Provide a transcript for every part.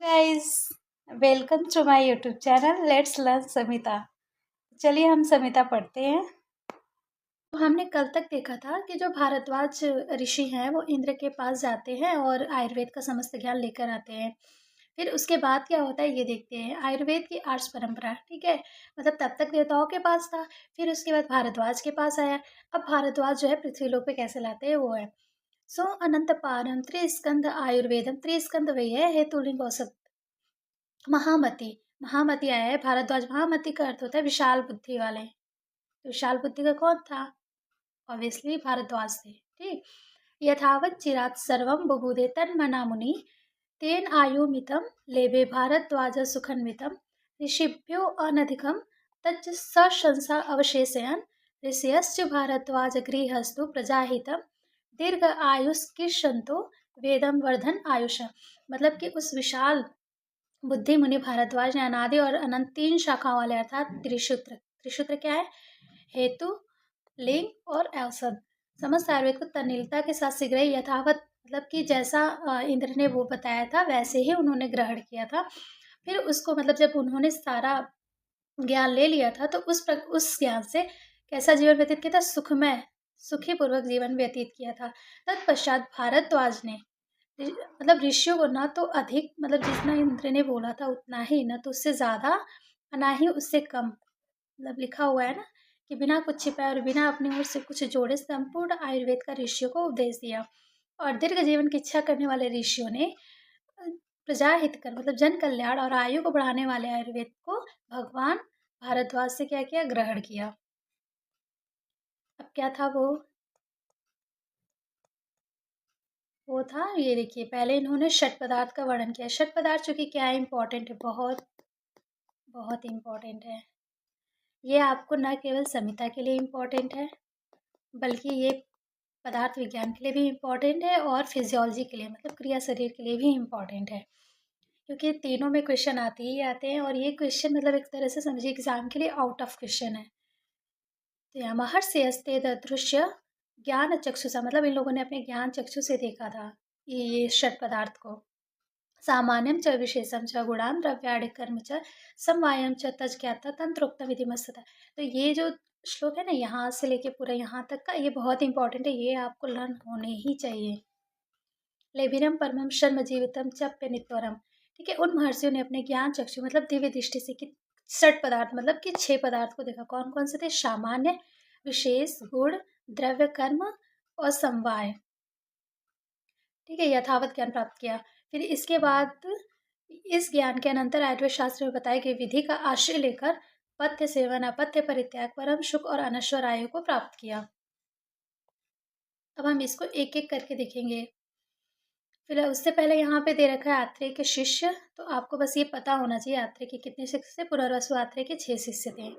Guys, welcome to my YouTube channel let's learn Samita. चलिए हम समिता पढ़ते हैं। तो हमने कल तक देखा था कि जो भारद्वाज ऋषि हैं वो इंद्र के पास जाते हैं और आयुर्वेद का समस्त ज्ञान लेकर आते हैं। फिर उसके बाद क्या होता है ये देखते हैं। आयुर्वेद की आर्ष परंपरा, ठीक है, मतलब तब तक देवताओं के पास था। फिर उसके बाद भारद्वाज के पास आया। अब भारद्वाज जो है पृथ्वी लोक पे कैसे लाते हैं वो है। सो अनंत पारम त्रिस्कंद आयुर्वेदम, त्रिस्कंद वही है हेतुलिंग औसत। महामती, महामती आया है भारद्वाज। महामती का अर्थ होता है विशाल बुद्धि वाले। तो विशाल बुद्धि का कौन था? ऑब्वियसली भारद्वाज थे। ठीक। यथावत चिरात सर्वम बुबुदे तन्मना मुनि तेन आयुमितम लेभे भारद्वाज सुखन्वितम ऋषिभ्यो अनधिकम तच्च सशंसा अवशेषयन् ऋषयश्च भारद्वाज गृहस्तु प्रजाहितम दीर्घ आयुष्किर्षन्तो वेदम वर्धन आयुष। मतलब कि उस विशाल बुद्धि मुनि भारद्वाज ने अनादि और अनंत तीन शाखाओं वाले अर्थात त्रिशूत्र। त्रिशूत्र क्या है? हेतु, लिंग और औषध। समस्त आयुर्वेद को तन्नीलता के साथ शीघ्र ही यथावत, मतलब कि जैसा इंद्र ने वो बताया था वैसे ही उन्होंने ग्रहण किया था। फिर उसको मतलब जब उन्होंने सारा ज्ञान ले लिया था तो उस ज्ञान से कैसा जीवन व्यतीत किया था? सुखमय, सुखी पूर्वक जीवन व्यतीत किया था। तत्पश्चात भारद्वाज ने मतलब ऋषियों को ना तो अधिक, मतलब जितना इंद्र ने बोला था उतना ही, ना तो उससे ज़्यादा ना ही उससे कम। मतलब लिखा हुआ है ना कि बिना कुछ छिपाए और बिना अपनी ओर से कुछ जोड़े संपूर्ण आयुर्वेद का ऋषियों को उपदेश दिया। और दीर्घ जीवन की इच्छा करने वाले ऋषियों ने प्रजा हित कर मतलब जन कल्याण और आयु को बढ़ाने वाले आयुर्वेद को भगवान भारद्वाज से क्या किया? ग्रहण किया। अब क्या था वो था ये देखिए, पहले इन्होंने षट पदार्थ का वर्णन किया। षट पदार्थ चूंकि क्या है, इंपॉर्टेंट है, बहुत बहुत इम्पोर्टेंट है। ये आपको न केवल संहिता के लिए इम्पोर्टेंट है बल्कि ये पदार्थ विज्ञान के लिए भी इम्पोर्टेंट है और फिजियोलॉजी के लिए मतलब क्रिया शरीर के लिए भी इम्पोर्टेंट है, क्योंकि तीनों में क्वेश्चन आते ही आते हैं। और ये क्वेश्चन मतलब एक तरह से समझिए एग्जाम के लिए आउट ऑफ क्वेश्चन है। तो यहाँ महर्षि अस्ते दृश्य ज्ञान चक्षुषा, मतलब इन लोगों ने अपने ज्ञान चक्षु से देखा था ये षट पदार्थ को। सामान्यम च विशेषम च गुणान द्रव्याणि कर्म च समवायम च तज्ज्ञाता तंत्रोक्त विधिमस्तता। तो ये जो श्लोक है ना, यहाँ से लेके पूरा यहाँ तक का, ये बहुत इंपॉर्टेंट है, ये आपको लर्न होने ही चाहिए। लेभिरम परमम शर्म जीवितम चप्य नित्वरम। ठीक है, उन महर्षियों ने अपने ज्ञान चक्षु मतलब दिव्य दृष्टि से कि षट पदार्थ मतलब कि 6 पदार्थ को देखा। कौन कौन से थे? सामान्य, विशेष, गुण, द्रव्य, कर्म और समवाय। ठीक है, यथावत ज्ञान प्राप्त किया। फिर इसके बाद इस ज्ञान के अनंतर आयुर्वेद शास्त्र में बताया कि विधि का आश्रय लेकर पथ्य सेवन, अपथ्य परित्याग, परम सुख और अनश्वर आयु को प्राप्त किया। अब हम इसको एक एक करके देखेंगे। फिर उससे पहले यहाँ पे दे रखा है आत्रेय के शिष्य। तो आपको बस ये पता होना चाहिए आत्रेय के कितने शिष्य थे। पुनर्वसु आत्रेय के 6 शिष्य थे।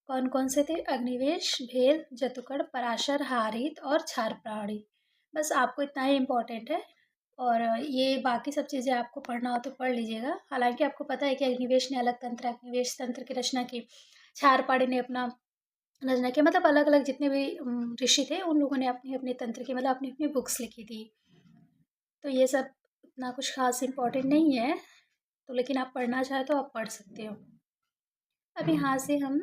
कौन कौन से थे? अग्निवेश, भेल, जतुकड़, पराशर, हारित और क्षारप्राणी। बस आपको इतना ही इम्पोर्टेंट है। और ये बाकी सब चीज़ें आपको पढ़ना हो तो पढ़ लीजिएगा। हालांकि आपको पता है कि अग्निवेश ने अलग तंत्र, अग्निवेश तंत्र की रचना की। क्षारपाणी ने अपना रचना किया। मतलब अलग अलग जितने भी ऋषि थे उन लोगों ने अपनी अपनी तंत्र की मतलब अपनी अपनी बुक्स लिखी थी। तो ये सब इतना कुछ खास इम्पोर्टेंट नहीं है, तो लेकिन आप पढ़ना चाहे तो आप पढ़ सकते हो। अब यहाँ से हम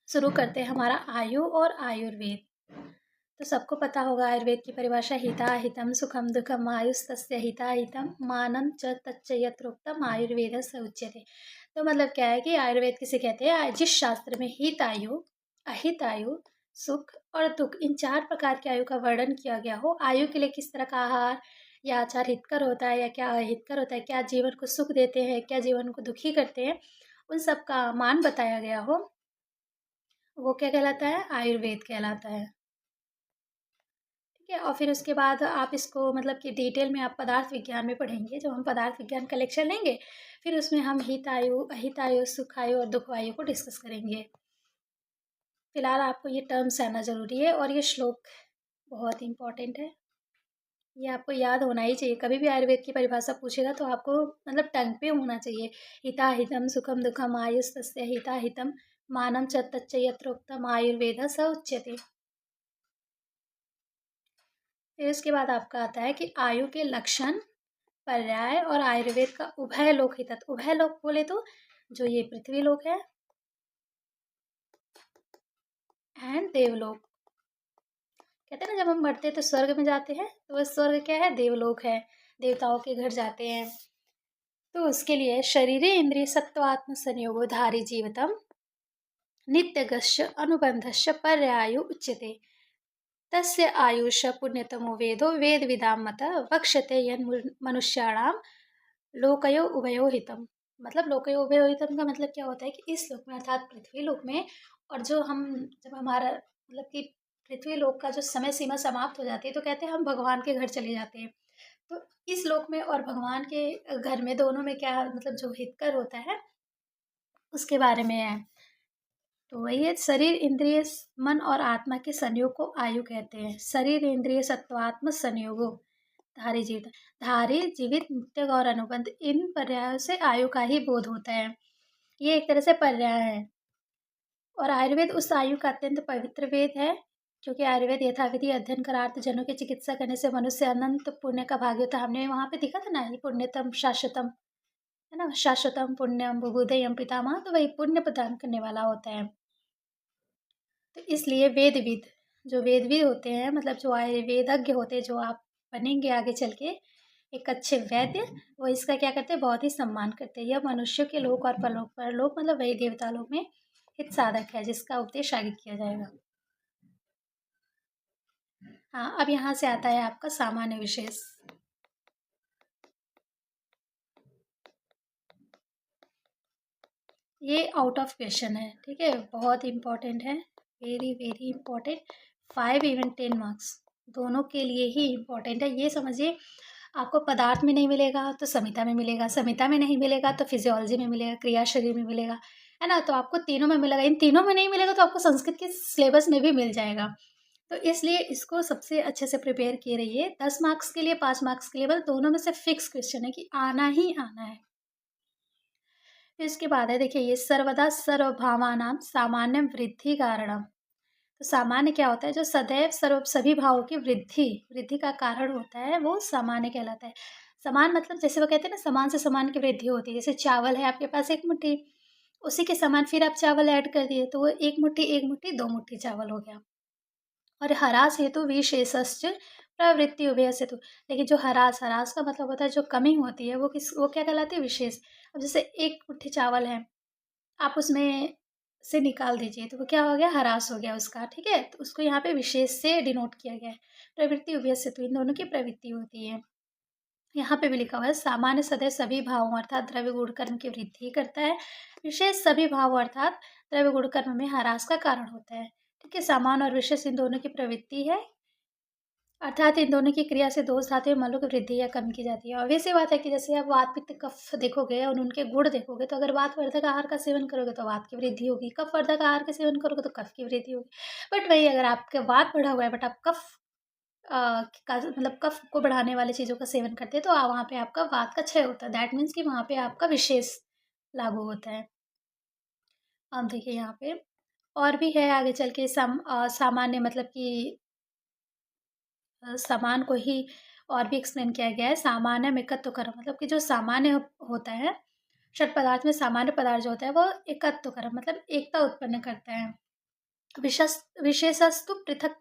शुरू करते हैं हमारा आयु और आयुर्वेद। तो सबको पता होगा आयुर्वेद की परिभाषा हिता हितम सुखम दुखम आयुस्तस्य हिता हितम मानम च तच्च यत्रोक्तम आयुर्वेद स उच्यते। तो मतलब क्या है कि आयुर्वेद किसे कहते हैं? जिस शास्त्र में हित आयु, अहित आयु, सुख और दुख, इन 4 प्रकार की आयु का वर्णन किया गया हो। आयु के लिए किस तरह का आहार या आचार हितकर होता है या क्या अहितकर होता है, क्या जीवन को सुख देते हैं, क्या जीवन को दुखी करते हैं, उन सब का मान बताया गया हो, वो क्या कहलाता है? आयुर्वेद कहलाता है। ठीक है, और फिर उसके बाद आप इसको मतलब कि डिटेल में आप पदार्थ विज्ञान में पढ़ेंगे। जब हम पदार्थ विज्ञान का लेक्चर लेंगे फिर उसमें हम हित आयु, अहित आयु, सुख आयु और दुख आयु को डिस्कस करेंगे। फिलहाल आपको ये टर्म्स आना ज़रूरी है और ये श्लोक बहुत इंपॉर्टेंट है। ये आपको याद होना ही चाहिए। कभी भी आयुर्वेद की परिभाषा पूछेगा तो आपको मतलब टंग पे होना चाहिए। हिता हितम सुखम दुखम आयुस्तस्य हिता हितम मानम च तच्च यत्रोक्तम आयुर्वेद स उच्यते। फिर इसके बाद आपका आता है कि आयु के लक्षण पर्याय और आयुर्वेद का उभय लोक हितत। उभय लोक बोले तो जो ये पृथ्वी लोक है एंड देवलोक। कहते हैं ना जब हम मरते हैं तो स्वर्ग में जाते हैं, तो वह स्वर्ग क्या है? देवलोक है, देवताओं के घर जाते हैं। तो उसके लिए शरीरे इंद्रिय सत्वात्म संयोगो धारी जीवितम नित्यगश्च अनुबंधश्च पर्यायु उच्यते तस्य आयुष पुण्यतमो वेदो वेद विदाम मत वक्ष्यते यन मनुष्याणाम लोकयो उभयो हितम। मतलब लोकयो उभयो हितम का मतलब क्या होता है कि इस लोक में अर्थात पृथ्वी लोक में, और जो हम जब हमारा मतलब कि पृथ्वी लोक का जो समय सीमा समाप्त हो जाती है तो कहते हैं हम भगवान के घर चले जाते हैं। तो इस लोक में और भगवान के घर में दोनों में क्या मतलब जो हितकर होता है उसके बारे में है। तो वही है, शरीर इंद्रिय मन और आत्मा के संयोग को आयु कहते हैं। शरीर इंद्रिय सत्वात्म संयोगो धारी जीवित। धारी जीवित नित्य और अनुबंध, इन पर्यायों से आयु का ही बोध होता है। ये एक तरह से पर्याय है। और आयुर्वेद उस आयु का अत्यंत पवित्र वेद है, क्योंकि आयुर्वेद यथाविधि अध्ययन करार्थ जनों की चिकित्सा करने से मनुष्य अनंत पुण्य का भागी होता है। हमने वहां पे दिखा था ना, ये पुण्यतम शाश्वतम है ना, शाश्वतम पुण्यम बुभुदयम पितामह, तो वही पुण्य प्रदान करने वाला होता है। तो इसलिए वेदविद, जो वेदविद होते हैं मतलब जो आयुर्वेदज्ञ होते हैं, जो आप बनेंगे आगे चल के एक अच्छे वैद्य, वो इसका क्या करते हैं? बहुत ही सम्मान करते हैं। यह मनुष्य के लोक और परलोक, परलोक मतलब वही देवता लोक में हित साधक है, जिसका उपदेश आगे किया जाएगा। हाँ, अब यहाँ से आता है आपका सामान्य विशेष। ये आउट ऑफ क्वेश्चन है, ठीक है, बहुत इंपॉर्टेंट है, very very important. 5 even 10 marks दोनों के लिए ही इम्पोर्टेंट है। ये समझिए, आपको पदार्थ में नहीं मिलेगा तो संहिता में मिलेगा, संहिता में नहीं मिलेगा तो फिजियोलॉजी में मिलेगा, क्रिया शरीर में मिलेगा, है ना। तो आपको तीनों में मिलेगा, इन तीनों में नहीं मिलेगा तो आपको संस्कृत के सिलेबस में भी मिल जाएगा। तो इसलिए इसको सबसे अच्छे से प्रिपेयर किए रहिए। 10 मार्क्स के लिए, 5 मार्क्स के लिए, बस दोनों में से फिक्स क्वेश्चन है कि आना ही आना है। फिर इसके बाद है, देखिए, ये सर्वदा सर्वभावानाम सामान्य वृद्धि कारणम। तो सामान्य क्या होता है? जो सदैव सर्व सभी भावों की वृद्धि वृद्धि का कारण होता है, वो सामान्य कहलाता है। समान मतलब जैसे वो कहते हैं ना, समान से समान की वृद्धि होती है। जैसे चावल है आपके पास एक मुट्ठी, उसी के समान फिर आप चावल ऐड कर दिए तो वो एक मुट्ठी 2 मुट्ठी चावल हो गया। और ह्रास हेतु विशेषश्च प्रवृत्ति उभय हेतु। लेकिन जो ह्रास ह्रास का मतलब होता है जो कमी होती है, वो क्या कहलाती है? विशेष। अब जैसे एक मुट्ठी चावल है, आप उसमें से निकाल दीजिए तो वो क्या हो गया? ह्रास हो गया उसका, ठीक है। तो उसको यहाँ पे विशेष से डिनोट किया गया है। प्रवृत्ति उभय हेतु, इन दोनों की प्रवृत्ति होती है। यहाँ पे भी लिखा हुआ है, सामान्य सदैव सभी भावों अर्थात द्रव्य गुण कर्म की वृद्धि करता है, विशेष सभी भाव अर्थात द्रव्य गुण कर्म में ह्रास का कारण होता है। ठीक है, सामान्य और विशेष इन दोनों की प्रवृत्ति है, अर्थात इन दोनों की क्रिया से दोष धातु में मलों की वृद्धि या कमी की जाती है। ऑब्वियस सी बात है कि जैसे आप वात पित्त कफ देखोगे और उनके गुण देखोगे, तो अगर वात वर्धक आहार का सेवन करोगे तो वात की वृद्धि होगी, कफ वर्धक आहार का सेवन करोगे तो कफ की वृद्धि होगी। बट वही अगर आपके वात बढ़ा हुआ है बट आप कफ का मतलब कफ को बढ़ाने वाली चीज़ों का सेवन करते हैं, तो वहाँ पे आपका वात का क्षय होता है। दैट मीन्स कि वहाँ पे आपका विशेष लागू होता है। अब देखिए यहाँ पे और भी है आगे चल के सामान्य मतलब कि समान को ही और भी एक्सप्लेन किया गया है। सामान्य एकत्व कर्म मतलब कि जो सामान्य होता है, षट पदार्थ में सामान्य पदार्थ जो होता है वो एकत्व कर्म मतलब एकता उत्पन्न करता है। विशेषस्तु पृथक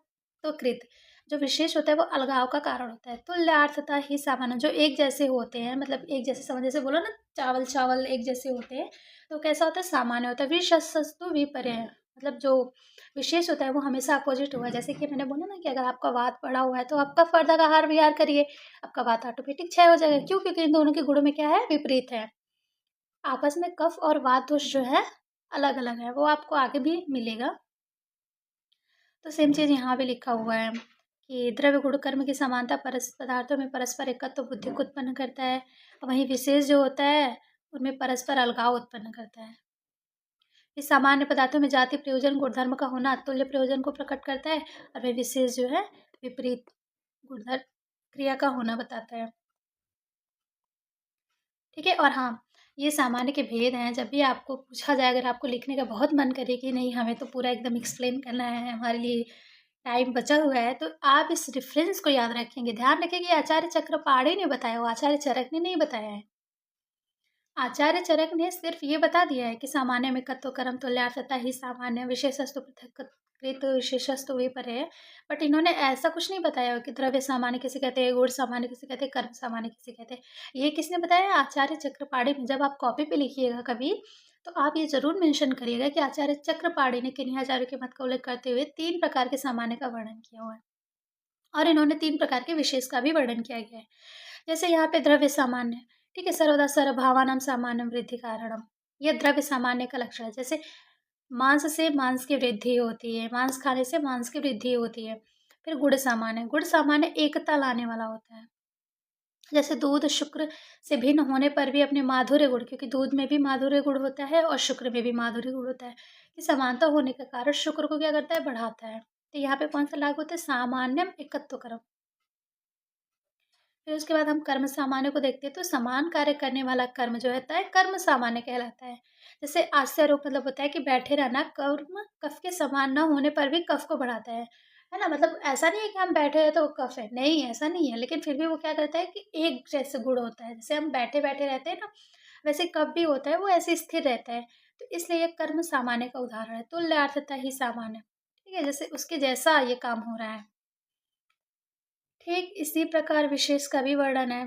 तो कृत, जो विशेष होता है वो अलगाव का कारण होता है। तुल्यार्थता ही सामान्य, जो एक जैसे होते हैं मतलब एक जैसे समझ, जैसे बोलो ना चावल चावल एक जैसे होते हैं, तो कैसा होता है? सामान्य होता है। विशेषस्तु विपर्य, मतलब जो विशेष होता है वो हमेशा अपोजिट होगा। जैसे कि मैंने बोला ना कि अगर आपका वात पड़ा हुआ है तो आप कफ वर्धक आहार विहार करिए, आपका वात ऑटोमेटिक क्षय हो जाएगा। क्यों? क्योंकि इन दोनों के गुणों में क्या है? विपरीत है। आपस में कफ और वात दोष जो है अलग अलग है, वो आपको आगे भी मिलेगा। तो सेम चीज़ यहाँ भी लिखा हुआ है कि द्रव्य गुण कर्म की समानता पदार्थों में परस्पर एकत्व बुद्धि को उत्पन्न करता है, वहीं विशेष जो होता है उनमें परस्पर अलगाव उत्पन्न करता है। इस सामान्य पदार्थों में जाति प्रयोजन गुणधर्म का होना तुल्य प्रयोजन को प्रकट करता है, और वह विशेष जो है विपरीत गुणधर्म क्रिया का होना बताता है। ठीक है, और हाँ, ये सामान्य के भेद हैं। जब भी आपको पूछा जाए, अगर आपको लिखने का बहुत मन करे कि नहीं हमें तो पूरा एकदम एक्सप्लेन करना है, हमारे लिए टाइम बचा हुआ है, तो आप इस रेफ़रेंस को याद रखेंगे। ध्यान रखें कि आचार्य चक्रपाणी ने बताया हुआ, आचार्य चरक ने नहीं बताया है। आचार्य चरक ने सिर्फ ये बता दिया है कि सामान्य में कत्व कर्म तुल्यार्थता ही सामान्य विशेषस्तु पृथक्कृत विशेषस्तु विपर्यय है। बट इन्होंने ऐसा कुछ नहीं बताया हो कि द्रव्य सामान्य किसे कहते हैं, गुण सामान्य किसे कहते हैं, कर्म सामान्य किसे कहते हैं। ये किसने बताया? आचार्य चक्रपाणी ने। जब आप कॉपी पे लिखिएगा कभी, तो आप ये ज़रूर मेंशन करिएगा कि आचार्य चक्रपाणी ने किन्हीं आचार्यों के मत का उल्लेख करते हुए 3 प्रकार के सामान्य का वर्णन किया हुआ है। और इन्होंने 3 प्रकार के विशेष का भी वर्णन किया गया है। जैसे यहाँ पे द्रव्य सामान्य, ठीक है, सर्वदा सर्वभावानां सामान्यं वृद्धि कारणम, ये द्रव्य सामान्य का लक्षण है। जैसे मांस से मांस की वृद्धि होती है, मांस खाने से मांस की वृद्धि होती है। फिर गुण सामान्य एकता लाने वाला होता है। जैसे दूध शुक्र से भिन्न होने पर भी अपने माधुर्य गुण, क्योंकि दूध में भी माधुर्य गुण होता है और शुक्र में भी माधुर्य गुण होता है, कि समानता होने के कारण शुक्र को क्या करता है? बढ़ाता है। तो यहाँ पे कौन सा लागू होता है? सामान्यम एकत्व कर्म। फिर उसके बाद हम कर्म सामान्य को देखते हैं, तो समान कार्य करने वाला कर्म जो होता है कर्म सामान्य कहलाता है। जैसे आश्चर्य रूप मतलब होता है कि बैठे रहना कर्म कफ के समान न होने पर भी कफ को बढ़ाता है ना? मतलब ऐसा नहीं है कि हम बैठे हैं तो कफ है, नहीं ऐसा नहीं है, लेकिन फिर भी वो क्या करता है कि एक जैसे गुण होता है। जैसे हम बैठे-बैठे रहते हैं ना, वैसे कफ भी होता है, वो ऐसे स्थिर रहता है। तो इसलिए ये कर्म सामान्य का उदाहरण है, तुल्यार्थता ही सामान्य, ठीक है? जैसे उसके जैसा ये काम हो रहा है। ठीक इसी प्रकार विशेष का भी वर्णन है।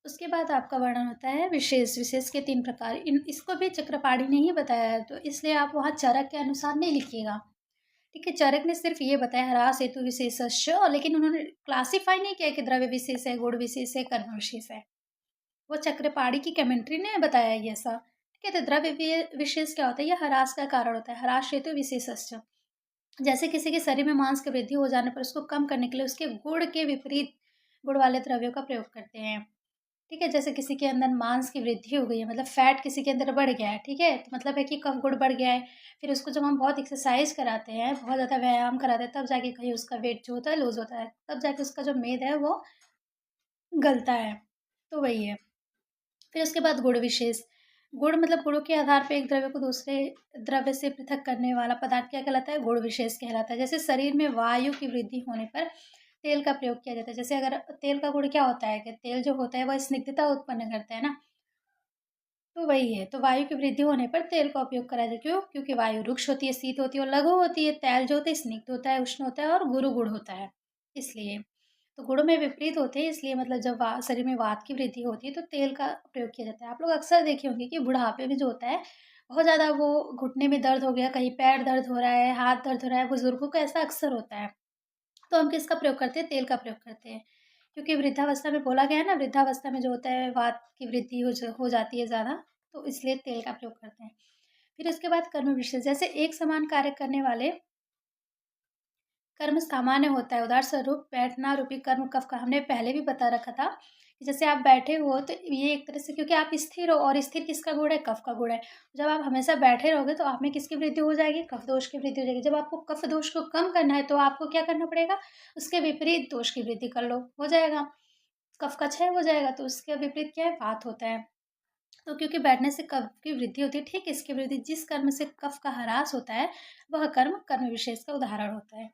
उसके बाद आपका वर्णन होता है विशेष, विशेष के 3 प्रकार। इन इसको भी चक्रपाणी ने ही बताया है, तो इसलिए आप वहाँ चरक के अनुसार नहीं लिखिएगा। ठीक है, चरक ने सिर्फ ये बताया ह्रास हेतु विशेषस्य, और लेकिन उन्होंने क्लासिफाई नहीं किया कि द्रव्य विशेष है, गुण विशेष है, कर्म विशेष है। वो चक्रपाणी की कमेंट्री ने बताया ये ऐसा। ठीक है, तो द्रव्य विशेष क्या होता है? ये ह्रास का कारण होता है, ह्रास हेतु विशेषस्य। जैसे किसी के शरीर में मांस की वृद्धि हो जाने पर उसको कम करने के लिए उसके गुण के विपरीत गुण वाले द्रव्यों का प्रयोग करते हैं। ठीक है, जैसे किसी के अंदर मांस की वृद्धि हो गई है, मतलब फैट किसी के अंदर बढ़ गया है, ठीक है? तो मतलब है कि कफ गुण बढ़ गया है। फिर उसको जब हम बहुत एक्सरसाइज कराते हैं, बहुत ज़्यादा व्यायाम कराते हैं, तब जाके कहीं उसका वेट जो होता है लूज़ होता है। तब जाके उसका जो मेद है वो गलता है। तो वही है। फिर उसके बाद गुण विशेष। गुण मतलब गुणों के आधार पे एक द्रव्य को दूसरे द्रव्य से पृथक करने वाला पदार्थ क्या कहलाता है? गुण विशेष कहलाता है। जैसे शरीर में वायु की वृद्धि होने पर तेल का प्रयोग किया जाता है। जैसे अगर तेल का गुण क्या होता है कि तेल जो होता है वह स्निग्धता उत्पन्न करता है ना, तो वही है। तो वायु की वृद्धि होने पर तेल का उपयोग करा जाए। क्यों? क्योंकि वायु रुक्ष होती है, शीत होती है और लघु होती है। तेल जो होता है स्निग्ध होता है, उष्ण होता है और गुरु गुण होता है, इसलिए। तो गुणों में विपरीत होते हैं, इसलिए मतलब जब शरीर में वात की वृद्धि होती है तो तेल का प्रयोग किया जाता है। आप लोग अक्सर देखे होंगे कि बुढ़ापे में जो होता है, बहुत ज़्यादा वो घुटने में दर्द हो गया, कहीं पैर दर्द हो रहा है, हाथ दर्द हो रहा है, बुजुर्गों को ऐसा अक्सर होता है। तो हम किसका प्रयोग करते हैं? तेल का प्रयोग करते हैं। क्योंकि वृद्धावस्था में बोला गया है ना, वृद्धावस्था में जो होता है वात की वृद्धि हो जाती है ज़्यादा, तो इसलिए तेल का प्रयोग करते हैं। फिर उसके बाद कर्म विशेष, जैसे एक समान कार्य करने वाले कर्म सामान्य होता है। उदाहरण स्वरूप बैठना रूपी कर्म कफ का हमने पहले भी बता रखा था कि जैसे आप बैठे हो तो ये एक तरह से, क्योंकि आप स्थिर हो और स्थिर किसका गुण है? कफ का गुण है। जब आप हमेशा बैठे रहोगे तो आप में किसकी वृद्धि हो जाएगी? कफ दोष की वृद्धि हो जाएगी। जब आपको कफ दोष को कम करना है तो आपको क्या करना पड़ेगा? उसके विपरीत दोष की वृद्धि कर लो, हो जाएगा। कफ का क्षय हो जाएगा, तो उसके विपरीत क्या है? वात होता है। तो क्योंकि बैठने से कफ की वृद्धि होती है, ठीक इसकी वृद्धि, जिस कर्म से कफ का ह्रास होता है वह कर्म कर्म विशेष का उदाहरण होता है।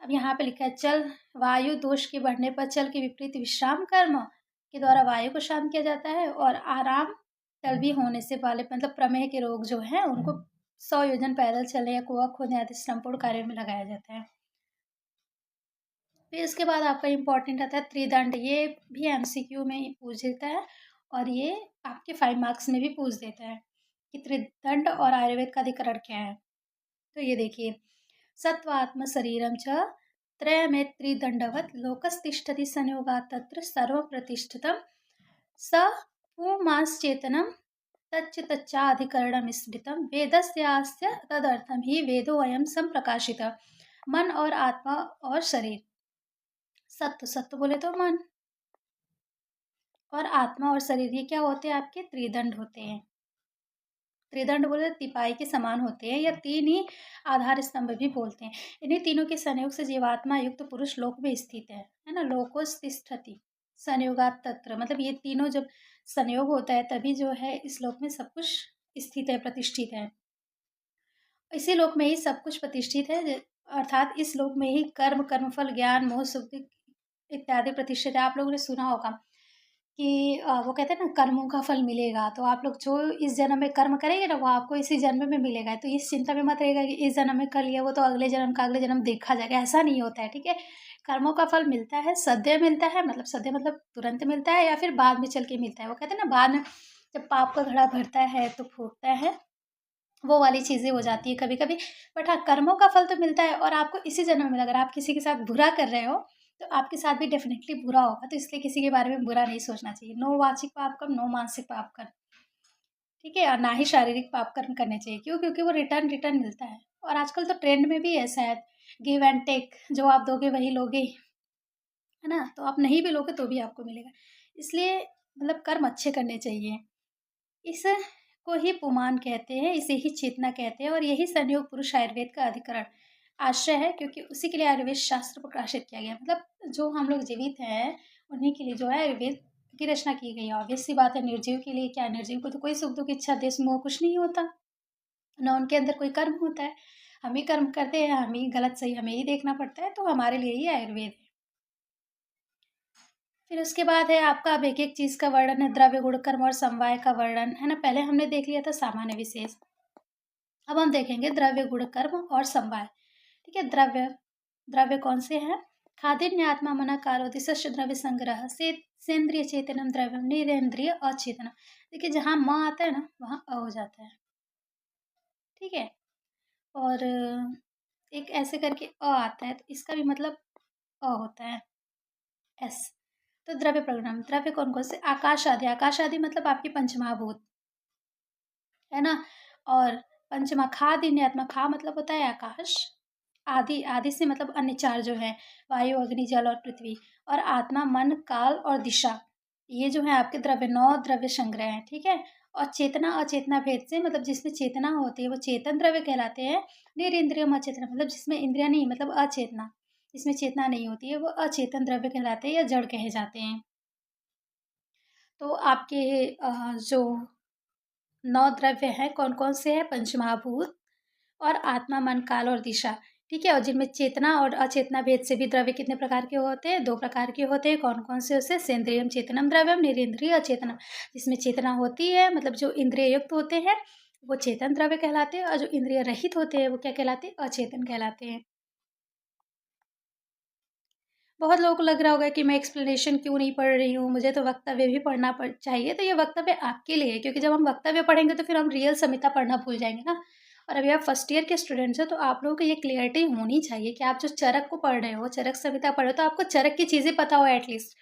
अब यहाँ पे लिखा है चल, वायु दोष के बढ़ने पर चल के विपरीत विश्राम कर्म के द्वारा वायु को शांत किया जाता है, और आराम तलबी होने से वाले मतलब प्रमेह के रोग जो हैं उनको 100 योजन पैदल चलने या कुआं खोदने आदि श्रमपूर्ण कार्यों में लगाया जाता है। फिर इसके बाद आपका इम्पोर्टेंट आता है त्रिदंड। ये भी एमसीक्यू में पूछ देता है, और ये आपके 5 मार्क्स में भी पूछ देता है कि त्रिदंड और आयुर्वेद का अधिकरण क्या है। तो ये देखिए, सत्वात्म शरीरम च त्रयमे त्रिदंडवत् लोकस्तिष्ठति संयोगात् तत्र सर्वप्रतिष्ठितं स पुमांश्चेतनं तच्च तच्चाधिकरणं स्मृतं वेदस्यास्य तदर्थं ही वेदोऽयं सम्प्रकाशितः। मन और आत्मा और शरीर। सत्व, सत्व बोले तो मन, और आत्मा और शरीर ये क्या होते हैं? आपके त्रिदंड होते हैं। त्रिदंड बोले तिपाई के समान होते हैं, या 3 ही आधार स्तंभ भी बोलते हैं। इन्हीं तीनों के संयोग से जीवात्मा युक्त पुरुष लोक में स्थित है ना? लोकोस्तिष्ठति संयोगात तत्र, मतलब ये तीनों जब संयोग होता है तभी जो है इस लोक में सब कुछ स्थित है, प्रतिष्ठित है। इसी लोक में ही सब कुछ प्रतिष्ठित है, अर्थात इस लोक में ही कर्म, कर्मफल, ज्ञान, मोह, सुख इत्यादि प्रतिष्ठित है। आप लोगों ने सुना होगा कि वो कहते हैं ना, कर्मों का फल मिलेगा, तो आप लोग जो इस जन्म में कर्म करेंगे ना, वो आपको इसी जन्म में मिलेगा। तो इस चिंता में मत रहिएगा कि इस जन्म में कर लिया, वो तो अगले जन्म का अगले जन्म देखा जाएगा, ऐसा नहीं होता है, ठीक है। कर्मों का फल मिलता है, सदैव मिलता है, मतलब सदैव मतलब तुरंत मिलता है या फिर बाद में चल के मिलता है। वो कहते हैं ना, बाद में जब पाप का घड़ा भरता है तो फूटता है, वो वाली चीज़ें हो जाती है कभी कभी। बट हाँ, कर्मों का फल तो मिलता है, और आपको इसी जन्म में मिला। अगर आप किसी के साथ बुरा कर रहे हो तो आपके साथ भी डेफिनेटली बुरा होगा, तो इसलिए किसी के बारे में बुरा नहीं सोचना चाहिए। नो वाचिक पाप कर्म, नो मानसिक पाप कर्म, ठीक है। और ना ही शारीरिक पाप कर्म करने चाहिए, क्यों? क्योंकि वो रिटर्न रिटर्न मिलता है। और आजकल तो ट्रेंड में भी ऐसा है, गिव एंड टेक, जो आप दोगे वही लोगे, है ना। तो आप नहीं भी लोगे तो भी आपको मिलेगा। इसलिए मतलब कर्म अच्छे करने चाहिए। इस को ही पुमान कहते हैं, इसे ही चेतना कहते हैं, और यही संयोग पुरुष आयुर्वेद का अधिकरण आश्रय है, क्योंकि उसी के लिए आयुर्वेद शास्त्र प्रकाशित किया गया। मतलब जो हम लोग जीवित हैं उन्हीं के लिए जो है आयुर्वेद की रचना की गई है। ऑब्वियस सी बात है, निर्जीव के लिए क्या, निर्जीव को तो कोई सुख दुख इच्छा देश मोह कुछ नहीं होता, ना उनके अंदर कोई कर्म होता है। हम ही कर्म करते हैं, हम ही गलत सही हमें ही देखना पड़ता है, तो हमारे लिए ही आयुर्वेद है। फिर उसके बाद है आपका, अब एक एक चीज़ का वर्णन है, द्रव्य गुण कर्म और समवाय का वर्णन, है ना। पहले हमने देख लिया था सामान्य विशेष, अब हम देखेंगे द्रव्य गुण कर्म और समवाय, ठीक है। द्रव्य, द्रव्य कौन से हैं? खादिन्य आत्मा मना कारो दिशस्य द्रव्य संग्रह से सेंद्रिय चेतनम द्रव्यम निरेंद्रिय अचेतनम। देखिए, जहाँ म आता है ना वहाँ अ हो जाता है, ठीक है। और एक ऐसे करके अ आता है, तो इसका भी मतलब अ होता है, एस। तो द्रव्य परिणाम, द्रव्य कौन कौन से? आकाश आदि, आकाश आदि मतलब आपके पंचमहाभूत, है ना। और पंचमा खाद आत्मा, खा मतलब होता है आकाश, आदि, आदि से मतलब अन्य चार जो है, वायु, अग्नि, जल और पृथ्वी। और आत्मा, मन, काल और दिशा, ये जो है आपके द्रव्य, नौ द्रव्य संग्रह है, ठीक है। और चेतना अचेतना भेद से, मतलब जिसमें चेतना होती है वो चेतन द्रव्य कहलाते हैं। निरिंद्रियम अचेतना, मतलब जिसमें इंद्रिया नहीं, मतलब अचेतना, जिसमें चेतना नहीं होती है वो अचेतन द्रव्य कहलाते हैं या जड़ कहे जाते हैं। तो आपके जो नौ द्रव्य हैं कौन कौन से हैं? पंचमहाभूत और आत्मा, मन, काल और दिशा, ठीक है। और जिनमें चेतना और अचेतना भेद से भी द्रव्य कितने प्रकार के होते हैं? दो प्रकार के होते हैं। कौन कौन से? उसे सेंद्रियम चेतनम द्रव्यम, निरेंद्रिय अचेतनम। जिसमें चेतना होती है, मतलब जो इंद्रिय युक्त होते हैं वो चेतन द्रव्य कहलाते हैं, और जो इंद्रिय रहित होते हैं वो क्या कहलाते हैं? अचेतन कहलाते हैं। बहुत लोगों को लग रहा होगा कि मैं एक्सप्लेनेशन क्यों नहीं पढ़ रही हूँ, मुझे तो वक्तव्य भी पढ़ना चाहिए। तो ये वक्तव्य आपके लिए है, क्योंकि जब हम वक्तव्य पढ़ेंगे तो फिर हम रियल संहिता पढ़ना भूल जाएंगे ना। और अभी आप फर्स्ट ईयर के स्टूडेंट्स हो, तो आप लोगों को ये क्लियरिटी होनी चाहिए कि आप जो चरक को पढ़ रहे हो, चरक संहिता पढ़ रहे हो, तो आपको चरक की चीज़ें पता हो एटलीस्ट।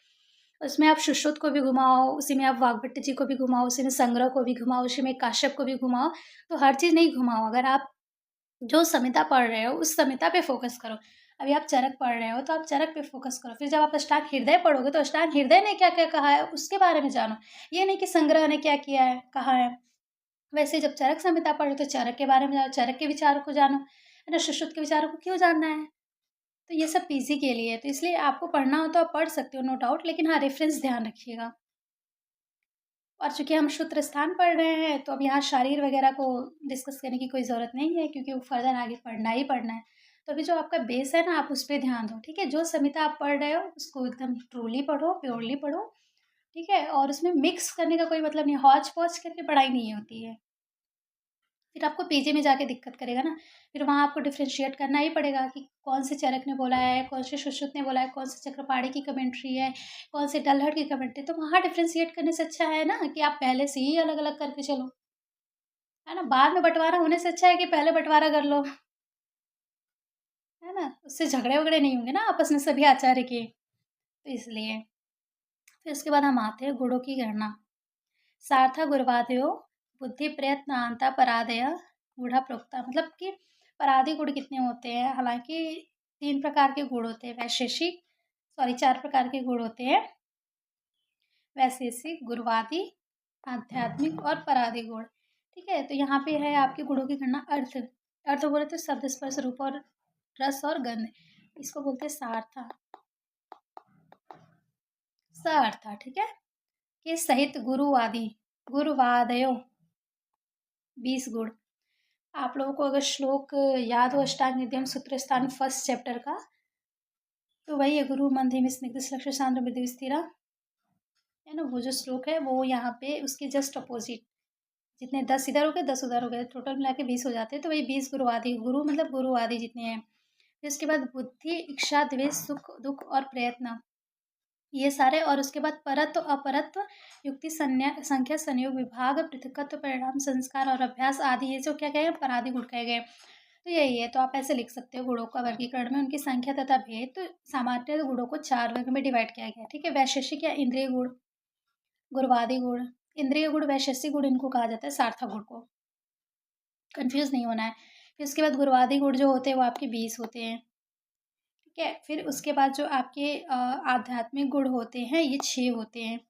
उसमें आप सुश्रुत को भी घुमाओ, उसी में आप वाग्भट्ट जी को भी घुमाओ, उसी में संग्रह को भी घुमाओ, उसी में काश्यप को भी घुमाओ। तो हर चीज़ नहीं घुमाओ। अगर आप जो संहिता पढ़ रहे हो उस संहिता पे फ़ोकस करो। अभी आप चरक पढ़ रहे हो तो आप चरक पे फ़ोकस करो। फिर जब आप अष्टांग हृदय पढ़ोगे तो अष्टांग हृदय ने क्या-क्या कहा है उसके बारे में जानो। ये नहीं कि संग्रह ने क्या किया है, कहा है। वैसे जब चरक संहिता पढ़ो तो चरक के बारे में जानो, चरक के विचारों को जानो, है ना। सुश्रुत के विचारों को क्यों जानना है? तो ये सब पीजी के लिए है। तो इसलिए आपको पढ़ना हो तो आप पढ़ सकते हो, नो डाउट, लेकिन हाँ, रेफ़रेंस ध्यान रखिएगा। और चूँकि हम सूत्र स्थान पढ़ रहे हैं, तो अब यहाँ शारीर वगैरह को डिस्कस करने की कोई ज़रूरत नहीं है, क्योंकि वो फर्दर आगे पढ़ना ही पढ़ना है। तो अभी जो आपका बेस है ना, आप उस पे ध्यान दो, ठीक है? जो संहिता आप पढ़ रहे हो, उसको एकदम ट्रूली पढ़ो, प्योरली पढ़ो, ठीक है? और उसमें मिक्स करने का कोई मतलब नहीं, हौच-पौच करके पढ़ाई नहीं होती है। फिर आपको पीजी में जाके दिक्कत करेगा ना। फिर वहाँ आपको डिफरेंशिएट करना ही पड़ेगा कि कौन से चरक ने बोला है, कौन से सुश्रुत ने बोला है, कौन से चक्रपाणी की कमेंट्री है, कौन से डल्हड़ की कमेंट्री। तो वहाँ डिफरेंशिएट करने से अच्छा है ना कि आप पहले से ही अलग-अलग करके चलो, है ना? बाद में बँटवारा होने से अच्छा है कि पहले बँटवारा कर लो, है ना? उससे झगड़े-वगड़े नहीं होंगे ना आपस में सभी आचार्य के, तो इसलिए। फिर उसके बाद हम आते हैं गुणों की गणना। सार्थ गुणवादयो बुद्धि प्रयत्न आंता परादय गूढ़ा प्रोक्ता, मतलब कि परादि गुण कितने होते हैं? हालांकि 3 प्रकार के गुण होते हैं, वैशेषिक, सॉरी 4 प्रकार के गुण होते हैं, वैशेषिक, गुणवादी, आध्यात्मिक और परादि गुण, ठीक है। तो यहाँ पे है आपके गुणों की गणना। अर्थ, अर्थ बोले तो शब्द, स्पर्श, रूप और रस और गंध, इसको बोलते हैं सार्था, सार्था, ठीक है। के सहित गुरुवादी, गुरुवादयो, 20 गुण। आप लोगों को अगर श्लोक याद हो अष्टांग निध्यम सूत्र स्थान फर्स्ट चैप्टर का, तो वही है, गुरु मंध्यम स्निग्ध लक्ष्य सांद्र मृदु स्थिरा, है ना, वो जो श्लोक है वो यहाँ पे उसके जस्ट अपोजिट। जितने 10 इधर हो गए 10 उधर हो गए, टोटल मिला के 20 हो जाते हैं, तो वही 20 गुरु आदि, गुरु मतलब गुरु आदि जितने हैं। फिर उसके बाद बुद्धि, इच्छा, द्वेष, सुख दुख और प्रयत्न, ये सारे, और उसके बाद परत्व अपरत्व, युक्ति, संख्या, संयोग, विभाग, पृथकत्व, परिणाम, संस्कार और अभ्यास आदि, ये जो क्या कहे परादि गुण कहे गए। तो यही है, तो आप ऐसे लिख सकते हो गुणों का वर्गीकरण में उनकी संख्या तथा भेद। तो सामान्य गुणों को 4 वर्ग में डिवाइड किया गया, ठीक है। वैशेषिक या इंद्रिय गुण, गुरवादी गुण, इंद्रिय गुण, वैशेषिक गुण इनको कहा जाता है, सार्थक गुण को, कंफ्यूज नहीं होना है। फिर उसके बाद गुरवादी गुण जो होते हैं वो आपके 20 होते हैं, ठीक है। फिर उसके बाद जो आपके आध्यात्मिक गुण होते हैं ये 6 होते हैं,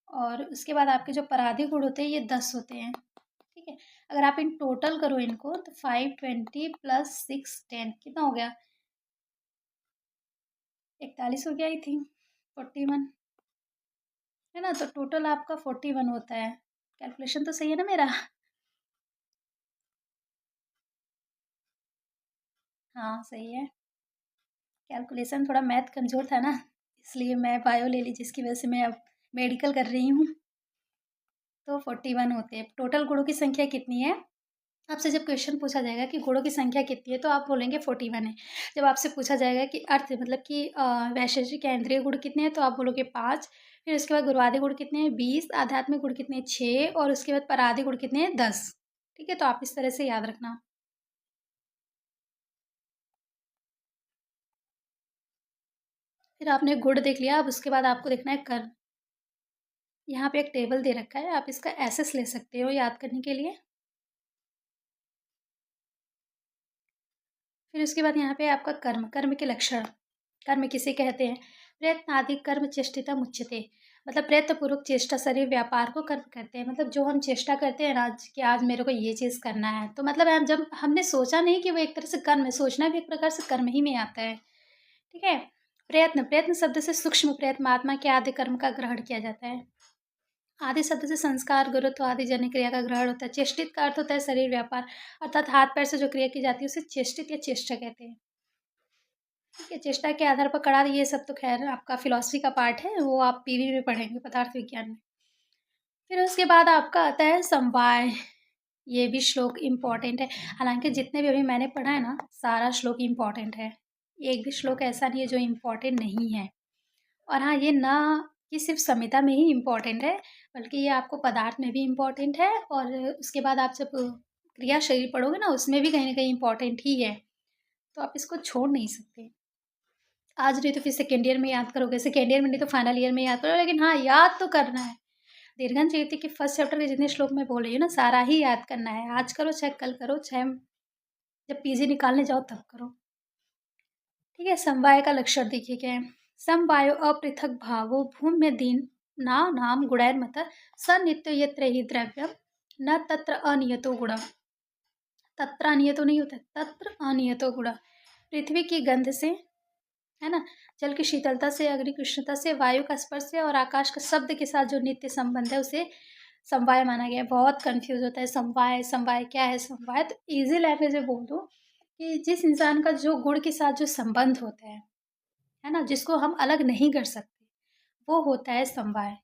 और उसके बाद आपके जो पराधी गुण होते हैं ये 10 होते हैं, ठीक है। अगर आप इन टोटल करो इनको तो 520 प्लस 6 10 कितना हो गया, 41 हो गया, आई थिंक 41, है ना। तो टोटल आपका 41 होता है। कैलकुलेशन तो सही है ना मेरा? हाँ सही है। कैलकुलेशन थोड़ा मैथ कमज़ोर था ना, इसलिए मैं बायो ले ली, जिसकी वजह से मैं अब मेडिकल कर रही हूँ। तो 41 होते हैं। टोटल गुणों की संख्या कितनी है? आपसे जब क्वेश्चन पूछा जाएगा कि गुणों की संख्या कितनी है, तो आप बोलेंगे 41 है। जब आपसे पूछा जाएगा कि अर्थ मतलब कि वैशेषिक या इंद्रिय गुण कितने हैं, तो आप बोलोगे 5। फिर उसके बाद गुरवादी गुण कितने हैं, 20। आध्यात्मिक गुण कितने हैं, 6। और उसके बाद परादी गुण कितने हैं, 10। ठीक है, तो आप इस तरह से याद रखना। फिर आपने गुण देख लिया, अब उसके बाद आपको देखना है कर्म। यहाँ पे एक टेबल दे रखा है, आप इसका एसेस ले सकते हो याद करने के लिए। फिर उसके बाद यहाँ पे आपका कर्म, कर्म के लक्षण, कर्म किसे कहते हैं? प्रयत्नादि कर्म चेष्टिता मुच्यते, मतलब प्रयत्नपूर्वक चेष्टा शरीर व्यापार को कर्म करते हैं। मतलब जो हम चेष्टा करते हैं ना, आज कि आज मेरे को ये चीज़ करना है, तो मतलब हम जब हमने सोचा नहीं कि वो एक तरह से कर्म है, सोचना भी एक प्रकार से कर्म ही में आता है, ठीक है। प्रयत्न, प्रयत्न शब्द से सूक्ष्म प्रयत्न आत्मा के आदि कर्म का ग्रहण किया जाता है। आदि शब्द से संस्कार, गुरुत्व आदि जन्य क्रिया का ग्रहण होता है। चेष्टित का अर्थ होता है शरीर व्यापार, अर्थात हाथ पैर से जो क्रिया की जाती है उसे चेष्टित या चेष्टा कहते हैं, ठीक है। चेष्टा के आधार पर कड़ा, ये सब तो खैर आपका फिलॉसफी का पार्ट है, वो आप पीवी में पढ़ेंगे, पदार्थ विज्ञान में। फिर उसके बाद आपका आता है समवाय। ये भी श्लोक इम्पॉर्टेंट है। हालांकि जितने भी अभी मैंने पढ़ा है ना, सारा श्लोक इम्पॉर्टेंट है। एक भी श्लोक ऐसा नहीं है जो इम्पॉर्टेंट नहीं है। और हाँ, ये ना कि सिर्फ संहिता में ही इम्पॉर्टेंट है, बल्कि ये आपको पदार्थ में भी इम्पॉर्टेंट है, और उसके बाद आप जब क्रिया शरीर पढ़ोगे ना, उसमें भी कहीं ना कहीं इम्पॉर्टेंट ही है। तो आप इसको छोड़ नहीं सकते। आज नहीं तो फिर सेकेंड ईयर में याद करोगे, सेकेंड ईयर में नहीं तो फाइनल ईयर में याद करोगे, लेकिन हाँ, याद तो करना है। दीर्घन चेती के फर्स्ट चैप्टर के जितने श्लोक मैं बोल रही हूँ ना, सारा ही याद करना है। आज करो चाहे कल करो, चाहे जब पीजी निकालने जाओ तब करो, ठीक है। समवाय का लक्षण देखिए क्या है। समवायो अपृथक भावो भूम्य दीन ना नाम गुणैर्मत स नित्य यत्र ही द्रव्यम न तत्र अनियतो गुण, तत्र अनियतो नहीं होता, तत्र अनियतो गुण। पृथ्वी की गंध से, है ना, जल की शीतलता से, अग्नि की उष्णता से, वायु का स्पर्श से और आकाश का शब्द के साथ जो नित्य संबंध है उसे समवाय माना गया है। बहुत कंफ्यूज होता है समवाय, समवाय क्या है समवाय, तो इजी लैंग्वेज में बोल दो कि जिस इंसान का जो गुण के साथ जो संबंध होता है ना, जिसको हम अलग नहीं कर सकते, वो होता है समवाय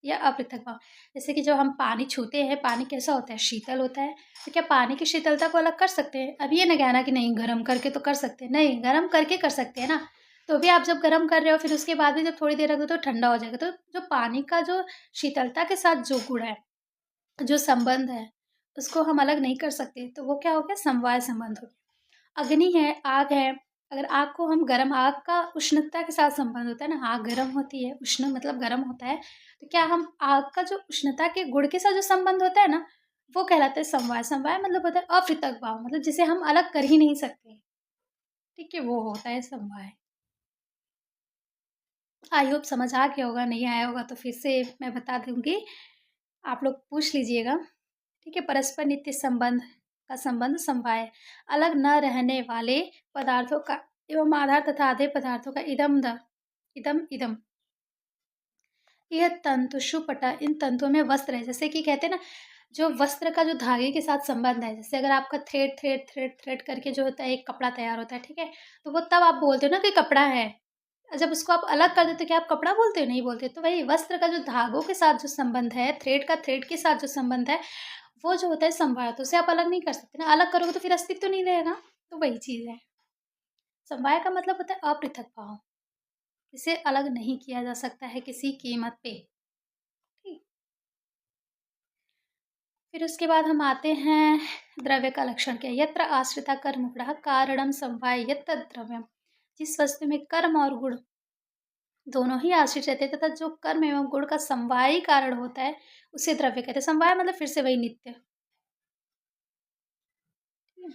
या अपृथक भाव। जैसे कि जब हम पानी छूते हैं, पानी कैसा होता है, शीतल होता है, तो क्या पानी की शीतलता को अलग कर सकते हैं? अब ये ना कहना कि नहीं गर्म करके तो कर सकते हैं, नहीं, गर्म करके कर सकते हैं ना। तो भी आप जब गर्म कर रहे हो, फिर उसके बाद भी जब थोड़ी देर रख दो तो ठंडा हो जाएगा। तो जो पानी का जो शीतलता के साथ जो गुण है, जो संबंध है, उसको हम अलग नहीं कर सकते, तो वो क्या हो गया, समवाय संबंध हो गया। अग्नि है, आग है, अगर आग को हम गर्म, आग का उष्णता के साथ संबंध होता है ना, आग गर्म होती है, उष्ण मतलब गर्म होता है, तो क्या हम आग का जो उष्णता के गुण के साथ जो संबंध होता है ना, वो कहलाता है समवाय। समवाय मतलब होता है अपृथक भाव, मतलब जिसे हम अलग कर ही नहीं सकते, ठीक है, वो होता है समवाय। आई होप समझ आ गया होगा, नहीं आया होगा तो फिर से मैं बता दूंगी, आप लोग पूछ लीजिएगा, ठीक है। परस्पर नित्य संबंध का संबंध समवाय है। अलग न रहने वाले पदार्थों का एवं आधार तथा आधे पदार्थों का इदम इदम, यह तंतुषु पटा, इन तंतुओं में वस्त्र है। जैसे कि कहते हैं ना, जो वस्त्र का जो धागे के साथ संबंध है, जैसे अगर आपका थ्रेड थ्रेड थ्रेड थ्रेड करके जो होता है एक कपड़ा तैयार होता है, ठीक है? तो वो तब आप बोलते हो ना कि कपड़ा है। जब उसको आप अलग कर देते हो, क्या आप कपड़ा बोलते हो? नहीं बोलते। तो वही वस्त्र का जो धागों के साथ जो संबंध है, थ्रेड का थ्रेड के साथ जो संबंध है, वो जो होता है समवाय, तो उसे आप अलग नहीं कर सकते ना, अलग करोगे तो फिर अस्तित्व नहीं रहेगा। तो वही चीज़ है। समवाय का मतलब होता है अपृथक भाव, इसे अलग नहीं किया जा सकता है किसी कीमत पे। ठीक। फिर उसके बाद हम आते हैं द्रव्य का लक्षण क्या है? यत्र आश्रिता कर्मगुणः कारणम समवाय यत्तद् द्रव्यम। जिस वस्तु में कर्म और गुण दोनों ही आश्रित रहते हैं तथा जो कर्म एवं गुण का समवायी कारण होता है, उसे द्रव्य कहते हैं। समवाय मतलब फिर से वही नित्य। ठीक है?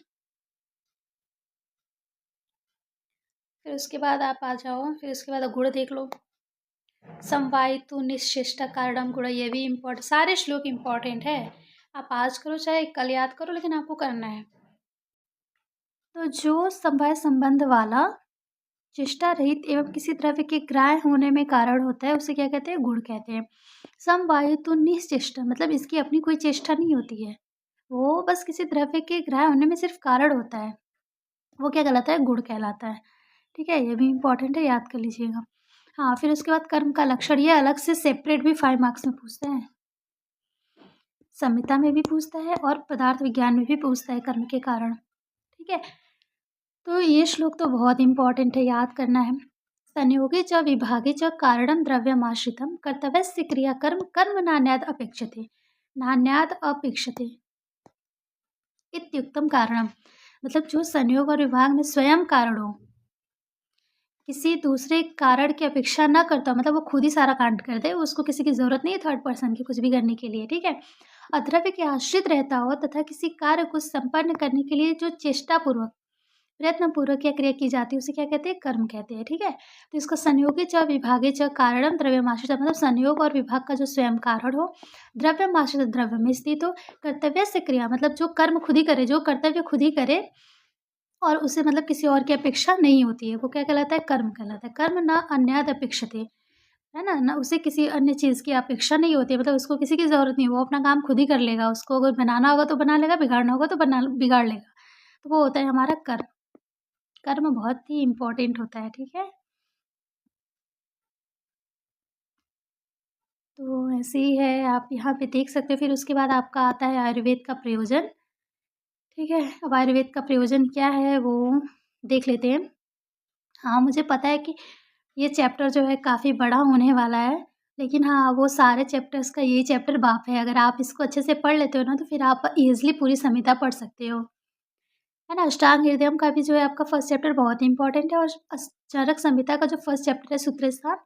फिर उसके बाद आप आ जाओ, फिर उसके बाद गुण देख लो। समवायितु निश्चिष्ट कारणम गुण, ये भी इम्पोर्टेंट, सारे श्लोक इम्पोर्टेंट है। आप आज करो चाहे कल याद करो, लेकिन आपको करना है। तो जो समवाय संबंध वाला चेष्टा रहित एवं किसी द्रव्य के ग्राह्य होने में कारण होता है, उसे क्या कहते हैं? गुण कहते हैं। समवायितु निश्चेष्टा मतलब इसकी अपनी कोई चेष्टा नहीं होती है, वो बस किसी द्रव्य के ग्राह्य होने में सिर्फ कारण होता है, वो क्या कहलाता है? गुण कहलाता है। ठीक है, ये भी इम्पोर्टेंट है, याद कर लीजिएगा। हाँ, फिर उसके बाद कर्म का लक्षण, ये अलग से सेपरेट भी 5 मार्क्स में पूछते हैं। संहिता में भी पूछता है और पदार्थ विज्ञान में भी पूछता है कर्म के कारण। ठीक है, तो ये श्लोक तो बहुत इंपॉर्टेंट है, याद करना है। संयोगे च विभागे च कारणम द्रव्यमाश्रितम कर्तव्यस्य क्रिया कर्म कर्म नान्याद अपेक्षते, नान्याद अपेक्षते इत्युक्तम कारणम। मतलब जो संयोग और विभाग में स्वयं कारण हो, किसी दूसरे कारण की अपेक्षा न करता, मतलब वो खुद ही सारा कांड कर दे, उसको किसी की ज़रूरत नहीं है थर्ड पर्सन की कुछ भी करने के लिए, ठीक है? अद्रव्य के आश्रित रहता हो तथा किसी कार्य को संपन्न करने के लिए जो चेष्टापूर्वक, प्रयत्नपूर्वक या क्रिया की जाती है, उसे क्या कहते हैं? कर्म कहते हैं, ठीक है? तो इसका संयोगी च विभागे च कारणम द्रव्यमाश्रित, मतलब संयोग और विभाग का जो स्वयं कारण हो, द्रव्यमाश्रित द्रव्य में स्थित हो, कर्तव्य से क्रिया मतलब जो कर्म खुद ही करे, जो कर्तव्य खुद ही करे और उसे मतलब किसी और की अपेक्षा नहीं होती है, वो क्या कहलाता है? कर्म कहलाता है। कर्म ना अन्याद अपेक्षते, है ना? ना उसे किसी अन्य चीज़ की अपेक्षा नहीं होती है, मतलब उसको किसी की ज़रूरत नहीं है, वो अपना काम खुद ही कर लेगा, उसको अगर बनाना होगा तो बना लेगा, बिगाड़ना होगा तो बिगाड़ लेगा। तो वो होता है हमारा कर्म। कर्म बहुत ही इम्पोर्टेंट होता है, ठीक है? तो ऐसे ही है, आप यहाँ पे देख सकते हो। फिर उसके बाद आपका आता है आयुर्वेद का प्रयोजन, ठीक है? अब आयुर्वेद का प्रयोजन क्या है वो देख लेते हैं। हाँ, मुझे पता है कि ये चैप्टर जो है काफ़ी बड़ा होने वाला है, लेकिन हाँ, वो सारे चैप्टर्स का यही चैप्टर बाप है। अगर आप इसको अच्छे से पढ़ लेते हो ना, तो फिर आप ईज़िली पूरी संहिता पढ़ सकते हो, है ना? अष्टांग हृदयम का भी जो है आपका फर्स्ट चैप्टर बहुत इंपॉर्टेंट है, और चरक संहिता का जो फर्स्ट चैप्टर है सूत्रस्थान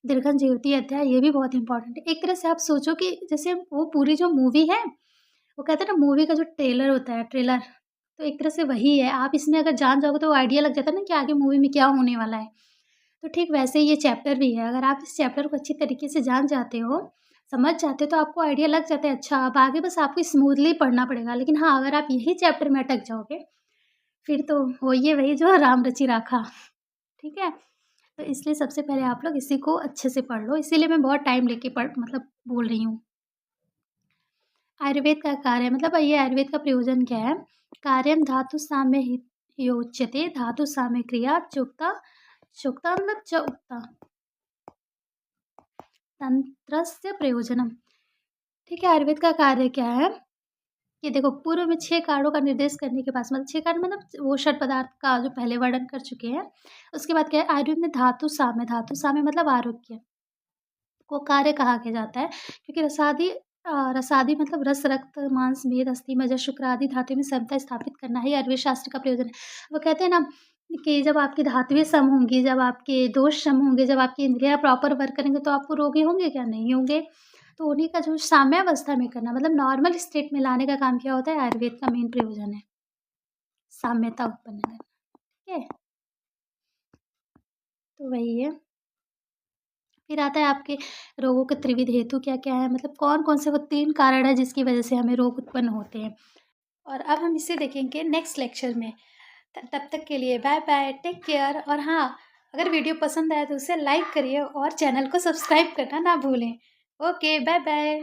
दीर्घं ज्योति अध्याय, ये भी बहुत इंपॉर्टेंट है। एक तरह से आप सोचो कि जैसे वो पूरी जो मूवी है, वो कहते हैं ना मूवी का जो ट्रेलर होता है, ट्रेलर, तो एक तरह से वही है। आप इसमें अगर जान जाओगे तो आइडिया लग जाता है ना कि आगे मूवी में क्या होने वाला है। तो ठीक वैसे ही ये चैप्टर भी है। अगर आप इस चैप्टर को अच्छी तरीके से जान जाते हो, समझ जाते हो, तो आपको आइडिया लग जाता है, अच्छा अब आगे बस आपको स्मूथली पढ़ना पड़ेगा। लेकिन हाँ, अगर आप यही चैप्टर में अटक जाओगे, फिर तो वही वही जो राम रची राखा, ठीक है? तो इसलिए सबसे पहले आप लोग इसी को अच्छे से पढ़ लो, इसीलिए मैं बहुत टाइम लेके मतलब बोल रही हूँ। आयुर्वेद का कार्य मतलब ये आयुर्वेद का प्रयोजन क्या है? कार्यम धातु साम्य योच्यते, धातु साम्य क्रिया चोक्ता, चोक्ता मतलब च उक्ता तंत्रस्य प्रयोजनम। ठीक है, आयुर्वेद का कार्य क्या है? ये देखो, पूर्व में 6 कार्यों का निर्देश करने के बाद, मतलब 6 कार्य मतलब वो षट पदार्थ का जो पहले वर्णन कर चुके हैं। उसके बाद क्या है? आयुर्वेद में धातु साम्य मतलब आरोग्य को कार्य कहा के जाता है, क्योंकि रसादि मतलब रस, रक्त, मांस, मेद, अस्थि, मज्जा, शुक्र आदि धातु में समता स्थापित करना ही आयुर्वेद शास्त्र का प्रयोजन है। वो कहते हैं ना कि जब आपकी धातुएँ सम होंगी, जब आपके दोष सम होंगे, जब आपकी इंद्रियाँ प्रॉपर वर्क करेंगे, तो आपको रोगी होंगे क्या? नहीं होंगे। तो उन्हीं का जो साम्यावस्था में करना, मतलब नॉर्मल स्टेट में लाने का काम क्या होता है? आयुर्वेद का मेन प्रयोजन है, साम्यता उत्पन्न करना। ठीक है? तो वही है। फिर आता है आपके रोगों के त्रिविध हेतु क्या-क्या है, मतलब कौन-कौन से वो 3 कारण हैं जिसकी वज़ह से हमें रोग उत्पन्न होते हैं। और अब हम इसे देखेंगे नेक्स्ट लेक्चर में। तब तक के लिए बाय बाय, टेक केयर। और हाँ, अगर वीडियो पसंद आए तो उसे लाइक करिए और चैनल को सब्सक्राइब करना ना भूलें। Okay, bye bye.